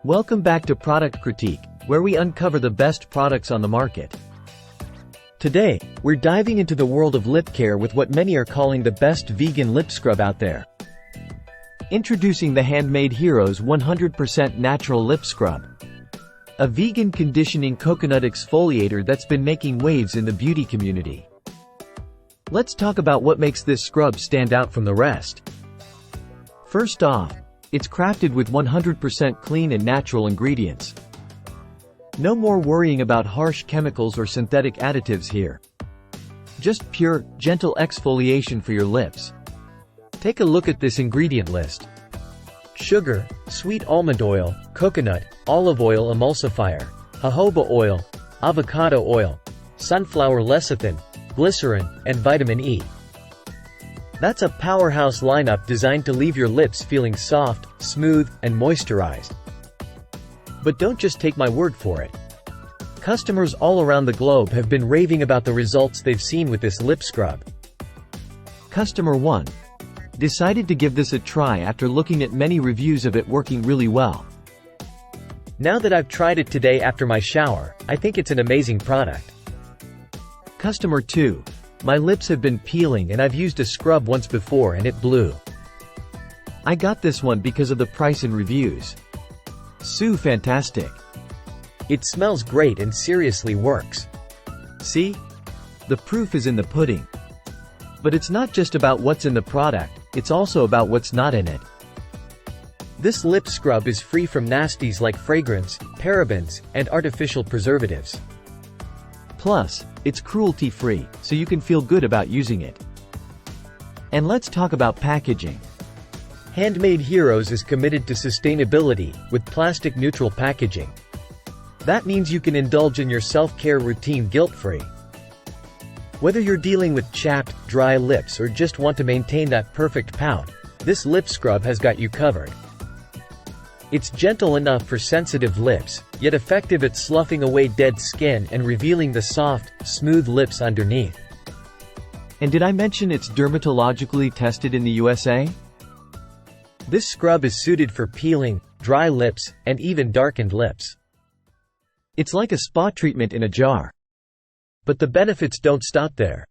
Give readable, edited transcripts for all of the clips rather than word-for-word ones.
Welcome back to Product Critique, where we uncover the best products on the market. Today, we're diving into the world of lip care with what many are calling the best vegan lip scrub out there. Introducing the Handmade Heroes 100% Natural Lip Scrub. A vegan conditioning coconut exfoliator that's been making waves in the beauty community. Let's talk about what makes this scrub stand out from the rest. First off, it's crafted with 100% clean and natural ingredients. No more worrying about harsh chemicals or synthetic additives here. Just pure, gentle exfoliation for your lips. Take a look at this ingredient list. Sugar, sweet almond oil, coconut, olive oil emulsifier, jojoba oil, avocado oil, sunflower lecithin, glycerin, and vitamin E. That's a powerhouse lineup designed to leave your lips feeling soft, smooth, and moisturized. But don't just take my word for it. Customers all around the globe have been raving about the results they've seen with this lip scrub. Customer 1 decided to give this a try after looking at many reviews of it working really well. Now that I've tried it today after my shower, I think it's an amazing product. Customer 2. My lips have been peeling and I've used a scrub once before and it blew. I got this one because of the price and reviews. So fantastic. It smells great and seriously works. See? The proof is in the pudding. But it's not just about what's in the product, it's also about what's not in it. This lip scrub is free from nasties like fragrance, parabens, and artificial preservatives. Plus, it's cruelty-free, so you can feel good about using it. And let's talk about packaging. Handmade Heroes is committed to sustainability, with plastic-neutral packaging. That means you can indulge in your self-care routine guilt-free. Whether you're dealing with chapped, dry lips or just want to maintain that perfect pout, this lip scrub has got you covered. It's gentle enough for sensitive lips, yet effective at sloughing away dead skin and revealing the soft, smooth lips underneath. And did I mention it's dermatologically tested in the USA? This scrub is suited for peeling, dry lips, and even darkened lips. It's like a spa treatment in a jar. But the benefits don't stop there.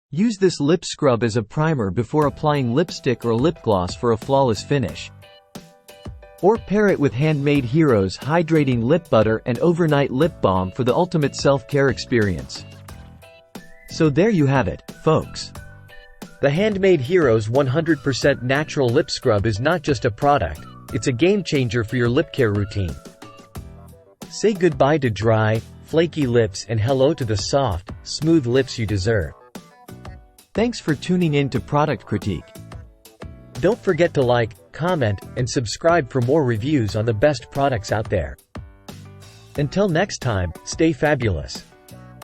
Use this lip scrub as a primer before applying lipstick or lip gloss for a flawless finish. Or pair it with Handmade Heroes hydrating lip butter and overnight lip balm for the ultimate self-care experience. So there you have it, folks. The Handmade Heroes 100% Natural Lip Scrub is not just a product, it's a game changer for your lip care routine. Say goodbye to dry, flaky lips and hello to the soft, smooth lips you deserve. Thanks for tuning in to Product Critique. Don't forget to like, comment, and subscribe for more reviews on the best products out there. Until next time, stay fabulous.